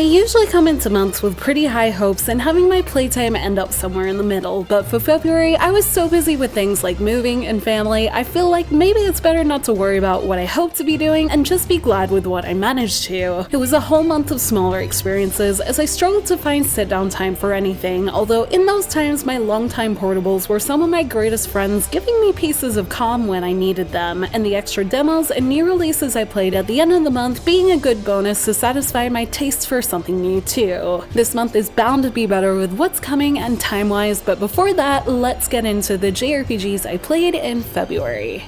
usually come into months with pretty high hopes and having my playtime end up somewhere in the middle, but for February, I was so busy with things like moving and family, I feel like maybe it's better not to worry about what I hope to be doing and just be glad with what I managed to. It was a whole month of smaller experiences as I struggled to find sit-down time for anything, although in those times my longtime portables were some of my greatest friends giving me pieces of calm when I needed them, and the extra demos and new releases I played at the end of the month being a good bonus to satisfy my taste for something new too. This month is bound to be better with what's coming and time-wise, but before that, let's get into the JRPGs I played in February.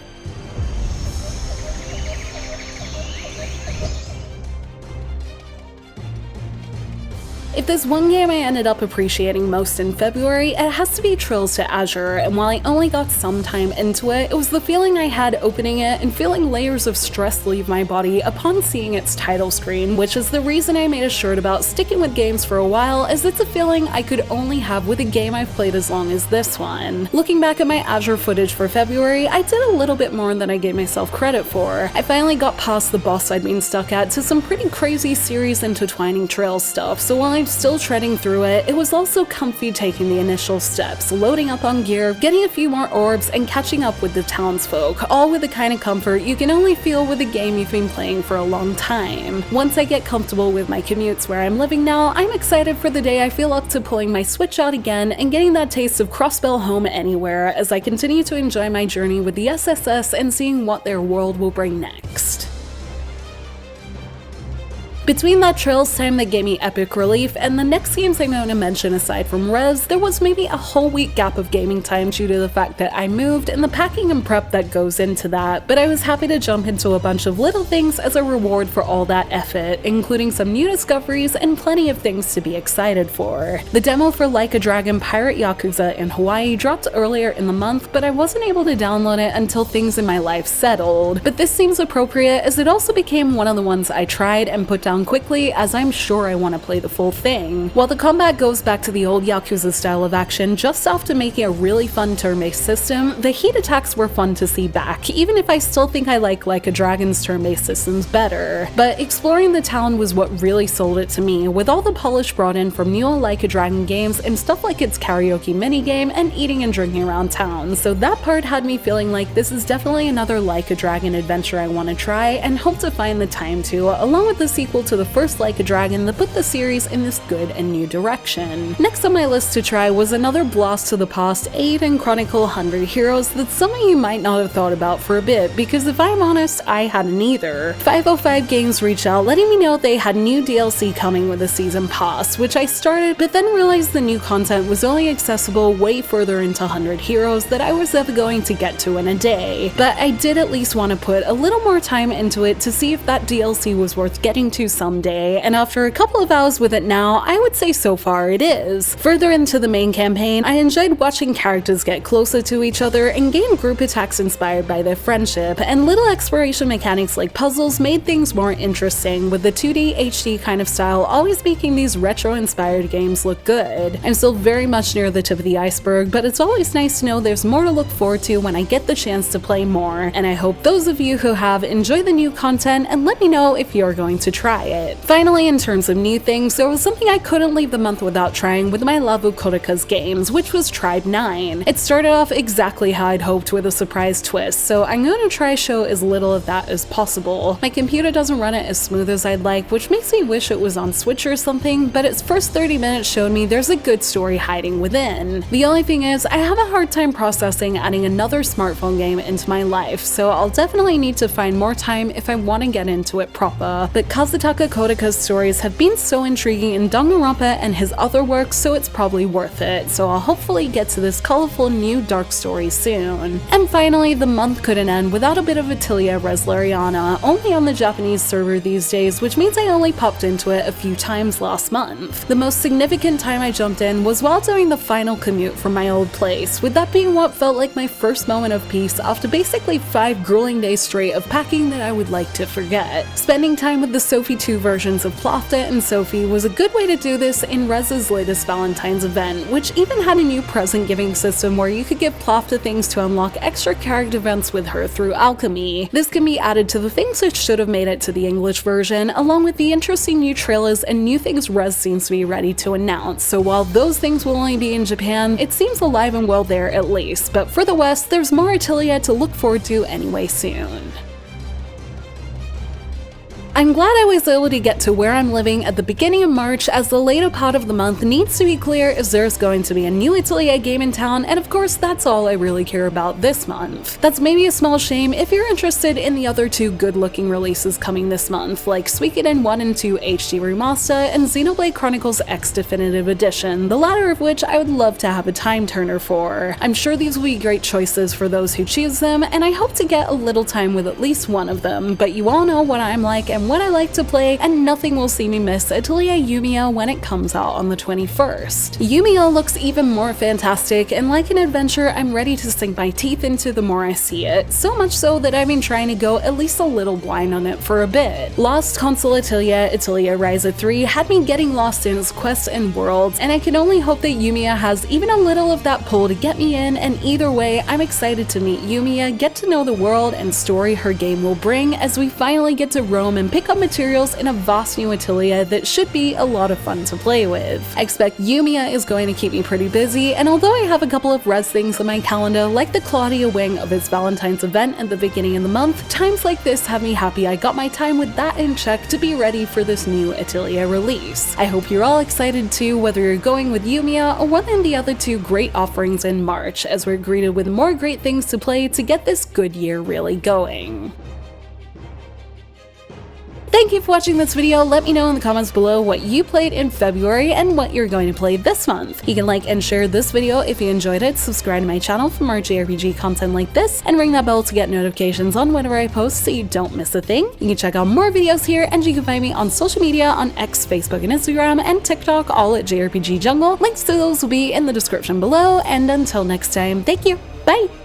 If there's one game I ended up appreciating most in February, it has to be Trails to Azure, and while I only got some time into it, it was the feeling I had opening it and feeling layers of stress leave my body upon seeing its title screen, which is the reason I made a shirt about sticking with games for a while, as it's a feeling I could only have with a game I've played as long as this one. Looking back at my Azure footage for February, I did a little bit more than I gave myself credit for. I finally got past the boss I'd been stuck at to some pretty crazy series intertwining Trails stuff, so while I'm still treading through it, it was also comfy taking the initial steps, loading up on gear, getting a few more orbs, and catching up with the townsfolk, all with the kind of comfort you can only feel with a game you've been playing for a long time. Once I get comfortable with my commutes where I'm living now, I'm excited for the day I feel up to pulling my Switch out again and getting that taste of cross-bell home anywhere as I continue to enjoy my journey with the SSS and seeing what their world will bring next. Between that Trails time that gave me epic relief and the next games I'm going to mention aside from Res, there was maybe a whole week gap of gaming time due to the fact that I moved and the packing and prep that goes into that, but I was happy to jump into a bunch of little things as a reward for all that effort, including some new discoveries and plenty of things to be excited for. The demo for Like a Dragon Pirate Yakuza in Hawaii dropped earlier in the month, but I wasn't able to download it until things in my life settled, but this seems appropriate as it also became one of the ones I tried and put down quickly, as I'm sure I want to play the full thing. While the combat goes back to the old Yakuza style of action just after making a really fun turn-based system, the heat attacks were fun to see back, even if I still think I like a Dragon's turn-based systems better. But exploring the town was what really sold it to me, with all the polish brought in from newer Like a Dragon games and stuff like its karaoke minigame and eating and drinking around town, so that part had me feeling like this is definitely another Like a Dragon adventure I want to try and hope to find the time to, along with the sequel to the first Like a Dragon that put the series in this good and new direction. Next on my list to try was another blast to the past Eiyuden Chronicle 100 Heroes that some of you might not have thought about for a bit, because if I'm honest, I hadn't either. 505 Games reached out letting me know they had new DLC coming with a season pass, which I started but then realized the new content was only accessible way further into 100 Heroes that I was ever going to get to in a day. But I did at least want to put a little more time into it to see if that DLC was worth getting to someday, and after a couple of hours with it now, I would say so far it is. Further into the main campaign, I enjoyed watching characters get closer to each other and gain group attacks inspired by their friendship, and little exploration mechanics like puzzles made things more interesting, with the 2D HD kind of style always making these retro-inspired games look good. I'm still very much near the tip of the iceberg, but it's always nice to know there's more to look forward to when I get the chance to play more, and I hope those of you who have enjoy the new content and let me know if you're going to try it. Finally, in terms of new things, there was something I couldn't leave the month without trying with my love of Kodaka's games, which was Tribe 9. It started off exactly how I'd hoped with a surprise twist, so I'm going to try to show as little of that as possible. My computer doesn't run it as smooth as I'd like, which makes me wish it was on Switch or something, but its first 30 minutes showed me there's a good story hiding within. The only thing is, I have a hard time processing adding another smartphone game into my life, so I'll definitely need to find more time if I want to get into it proper. But Kazutaka Kodaka's stories have been so intriguing in Danganronpa and his other works, so it's probably worth it, so I'll hopefully get to this colorful new dark story soon. And finally, the month couldn't end without a bit of Atelier Resleriana, only on the Japanese server these days, which means I only popped into it a few times last month. The most significant time I jumped in was while doing the final commute from my old place, with that being what felt like my first moment of peace after basically 5 grueling days straight of packing that I would like to forget. Spending time with the Sophie I&II versions of Plafta and Sophie was a good way to do this in Rez's latest Valentine's event, which even had a new present-giving system where you could give Plafta things to unlock extra character events with her through Alchemy. This can be added to the things that should have made it to the English version, along with the interesting new trailers and new things Rez seems to be ready to announce. So while those things will only be in Japan, it seems alive and well there at least, but for the West, there's more Atelier to look forward to anyway soon. I'm glad I was able to get to where I'm living at the beginning of March, as the later part of the month needs to be clear if there's going to be a new Atelier game in town, and of course that's all I really care about this month. That's maybe a small shame if you're interested in the other two good-looking releases coming this month, like Suikoden 1 and 2 HD Remastered and Xenoblade Chronicles X Definitive Edition, the latter of which I would love to have a time turner for. I'm sure these will be great choices for those who choose them, and I hope to get a little time with at least one of them, but you all know what I'm like and what I like to play, and nothing will see me miss Atelier Yumia when it comes out on the 21st. Yumia looks even more fantastic, and like an adventure I'm ready to sink my teeth into the more I see it, so much so that I've been trying to go at least a little blind on it for a bit. Lost Console Atelier, Atelier Rise 3 had me getting lost in its quests and worlds, and I can only hope that Yumia has even a little of that pull to get me in, and either way, I'm excited to meet Yumia, get to know the world and story her game will bring as we finally get to roam and pick up materials in a vast new Atelier that should be a lot of fun to play with. I expect Yumia is going to keep me pretty busy, and although I have a couple of Rez things on my calendar, like the Claudia wing of its Valentine's event at the beginning of the month, times like this have me happy I got my time with that in check to be ready for this new Atelier release. I hope you're all excited too, whether you're going with Yumia or one of the other two great offerings in March, as we're greeted with more great things to play to get this good year really going. Thank you for watching this video. Let me know in the comments below what you played in February and what you're going to play this month. You can like and share this video if you enjoyed it, subscribe to my channel for more JRPG content like this, and ring that bell to get notifications on whenever I post so you don't miss a thing. You can check out more videos here, and you can find me on social media on X, Facebook, and Instagram, and TikTok, all at JRPG Jungle. Links to those will be in the description below, and until next time, thank you, bye!